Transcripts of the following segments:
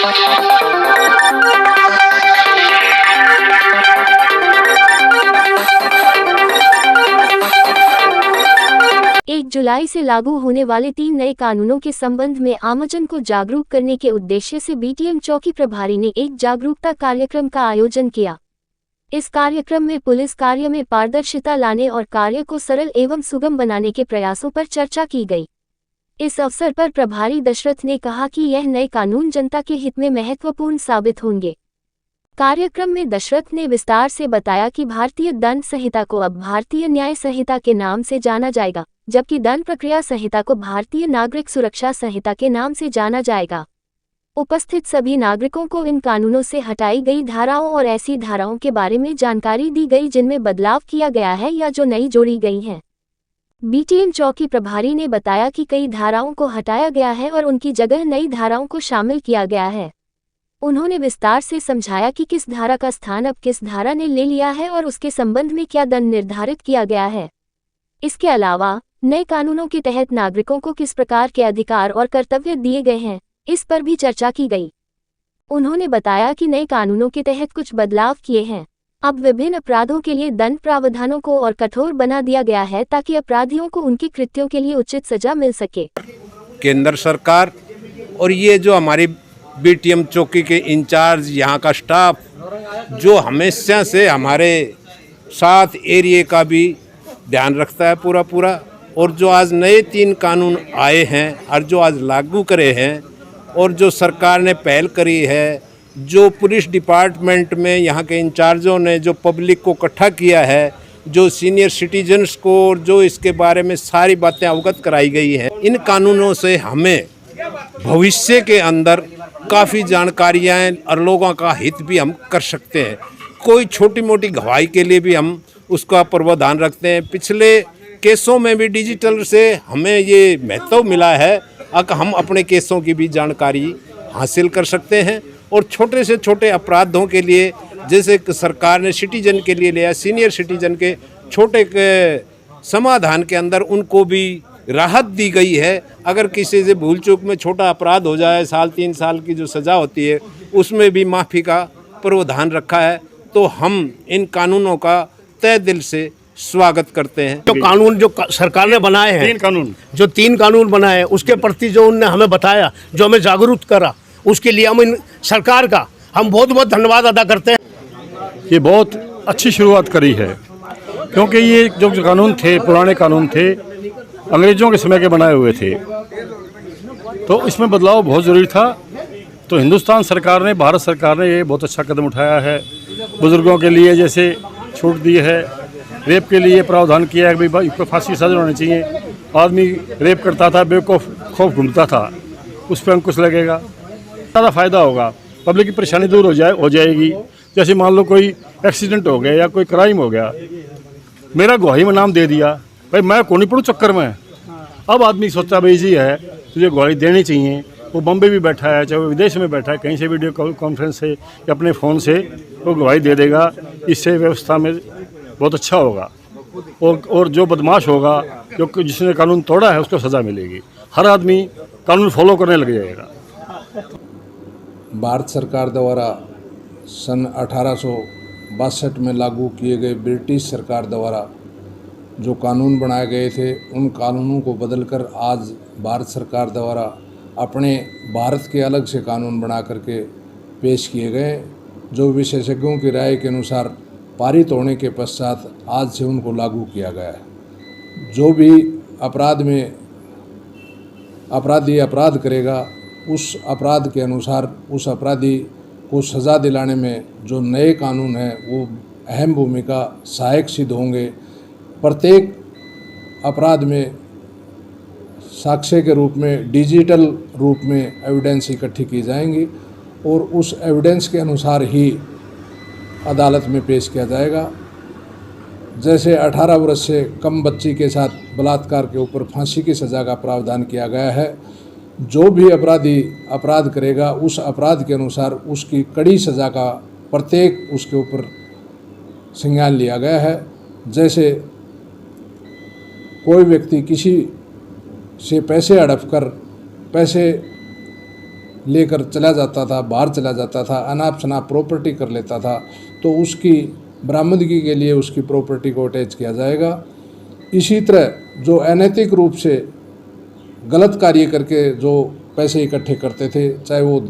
एक जुलाई से लागू होने वाले 3 नए कानूनों के संबंध में आमजन को जागरूक करने के उद्देश्य से बीटीएम चौकी प्रभारी ने एक जागरूकता कार्यक्रम का आयोजन किया। इस कार्यक्रम में पुलिस कार्य में पारदर्शिता लाने और कार्य को सरल एवं सुगम बनाने के प्रयासों पर चर्चा की गई। इस अवसर पर प्रभारी दशरथ ने कहा कि यह नए कानून जनता के हित में महत्वपूर्ण साबित होंगे। कार्यक्रम में दशरथ ने विस्तार से बताया कि भारतीय दंड संहिता को अब भारतीय न्याय संहिता के नाम से जाना जाएगा, जबकि दंड प्रक्रिया संहिता को भारतीय नागरिक सुरक्षा संहिता के नाम से जाना जाएगा। उपस्थित सभी नागरिकों को इन कानूनों से हटाई गई धाराओं और ऐसी धाराओं के बारे में जानकारी दी गई जिनमें बदलाव किया गया है या जो नई जोड़ी गई हैं। बीटीएम चौकी प्रभारी ने बताया कि कई धाराओं को हटाया गया है और उनकी जगह नई धाराओं को शामिल किया गया है। उन्होंने विस्तार से समझाया कि किस धारा का स्थान अब किस धारा ने ले लिया है और उसके संबंध में क्या दंड निर्धारित किया गया है। इसके अलावा नए कानूनों के तहत नागरिकों को किस प्रकार के अधिकार और कर्तव्य दिए गए हैं, इस पर भी चर्चा की गई। उन्होंने बताया कि नए कानूनों के तहत कुछ बदलाव किए हैं। अब विभिन्न अपराधों के लिए दंड प्रावधानों को और कठोर बना दिया गया है ताकि अपराधियों को उनके कृत्यों के लिए उचित सजा मिल सके। केंद्र सरकार और ये जो हमारी बीटीएम चौकी के इंचार्ज, यहाँ का स्टाफ जो हमेशा से हमारे साथ एरिया का भी ध्यान रखता है पूरा, और जो आज नए 3 कानून आए हैं और जो आज लागू करे हैं और जो सरकार ने पहल करी है, जो पुलिस डिपार्टमेंट में यहाँ के इंचार्जों ने जो पब्लिक को इकट्ठा किया है, जो सीनियर सिटीजन्स को और जो इसके बारे में सारी बातें अवगत कराई गई हैं, इन कानूनों से हमें भविष्य के अंदर काफ़ी जानकारियाँ और लोगों का हित भी हम कर सकते हैं। कोई छोटी मोटी गवाही के लिए भी हम उसका प्रावधान रखते हैं। पिछले केसों में भी डिजिटल से हमें ये महत्व मिला है कि हम अपने केसों की भी जानकारी हासिल कर सकते हैं और छोटे से छोटे अपराधों के लिए जैसे सरकार ने सिटीजन के लिए लिया, सीनियर सिटीजन के छोटे के समाधान के अंदर उनको भी राहत दी गई है। अगर किसी से भूल चूक में छोटा अपराध हो जाए, 3 साल की जो सज़ा होती है, उसमें भी माफ़ी का प्रावधान रखा है। तो हम इन कानूनों का तहे दिल से स्वागत करते हैं। जो कानून जो सरकार ने बनाए हैं, 3 कानून बनाए, उसके प्रति जो उन्होंने हमें बताया, जो हमें जागरूक करा, उसके लिए हम इन सरकार का हम बहुत धन्यवाद अदा करते हैं। ये बहुत अच्छी शुरुआत करी है, क्योंकि ये जो कानून थे, पुराने कानून थे, अंग्रेज़ों के समय के बनाए हुए थे, तो इसमें बदलाव बहुत ज़रूरी था। तो हिंदुस्तान सरकार ने, भारत सरकार ने ये बहुत अच्छा कदम उठाया है। बुज़ुर्गों के लिए जैसे छूट दी है, रेप के लिए प्रावधान किया है कि भाई फांसी सजा होनी चाहिए। आदमी रेप करता था, बेवकूफ़ खौफ ढूंढता था, उस पर अंकुश लगेगा, ज़्यादा फ़ायदा होगा, पब्लिक की परेशानी दूर हो जाएगी। जैसे मान लो कोई एक्सीडेंट हो गया या कोई क्राइम हो गया, मेरा गवाही में नाम दे दिया, भाई मैं कौन नहीं पढ़ूँ चक्कर में। अब आदमी सोचता भाई जी है, तुझे गवाही देनी चाहिए। वो बम्बे भी बैठा है, चाहे वो विदेश में बैठा है, कहीं से वीडियो कॉन्फ्रेंस से या अपने फ़ोन से वो गवाही दे देगा। इससे व्यवस्था में बहुत अच्छा होगा और जो बदमाश होगा, जो जिसने कानून तोड़ा है, उसको सज़ा मिलेगी। हर आदमी कानून फॉलो करने लग जाएगा। भारत सरकार द्वारा सन 1862 में लागू किए गए ब्रिटिश सरकार द्वारा जो कानून बनाए गए थे, उन कानूनों को बदलकर आज भारत सरकार द्वारा अपने भारत के अलग से कानून बना करके पेश किए गए, जो विशेषज्ञों की राय के अनुसार पारित होने के पश्चात आज से उनको लागू किया गया है। जो भी अपराध में अपराधी अपराध करेगा, उस अपराध के अनुसार उस अपराधी को सज़ा दिलाने में जो नए कानून हैं वो अहम भूमिका सहायक सिद्ध होंगे। प्रत्येक अपराध में साक्ष्य के रूप में, डिजिटल रूप में एविडेंस इकट्ठी की जाएंगी और उस एविडेंस के अनुसार ही अदालत में पेश किया जाएगा। जैसे 18 वर्ष से कम बच्ची के साथ बलात्कार के ऊपर फांसी की सज़ा का प्रावधान किया गया है, जो भी अपराधी अपराध करेगा उस अपराध के अनुसार उसकी कड़ी सज़ा का प्रत्येक उसके ऊपर संज्ञान लिया गया है। जैसे कोई व्यक्ति किसी से पैसे हड़प कर पैसे लेकर चला जाता था, बाहर चला जाता था, अनाप शनाप प्रॉपर्टी कर लेता था, तो उसकी बरामदगी के लिए उसकी प्रॉपर्टी को अटैच किया जाएगा। इसी तरह जो अनैतिक रूप से गलत कार्य करके जो पैसे इकट्ठे करते थे, चाहे वो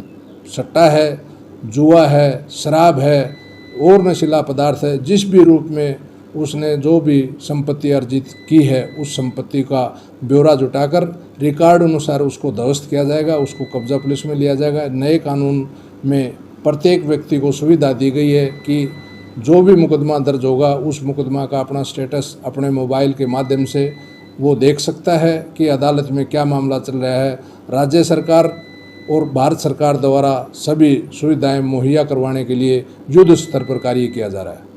सट्टा है, जुआ है, शराब है और नशीला पदार्थ है, जिस भी रूप में उसने जो भी संपत्ति अर्जित की है, उस संपत्ति का ब्यौरा जुटाकर रिकॉर्ड अनुसार उसको ध्वस्त किया जाएगा, उसको कब्जा पुलिस में लिया जाएगा। नए कानून में प्रत्येक व्यक्ति को सुविधा दी गई है कि जो भी मुकदमा दर्ज होगा उस मुकदमा का अपना स्टेटस अपने मोबाइल के माध्यम से वो देख सकता है कि अदालत में क्या मामला चल रहा है। राज्य सरकार और भारत सरकार द्वारा सभी सुविधाएं मुहैया करवाने के लिए युद्ध स्तर पर कार्य किया जा रहा है।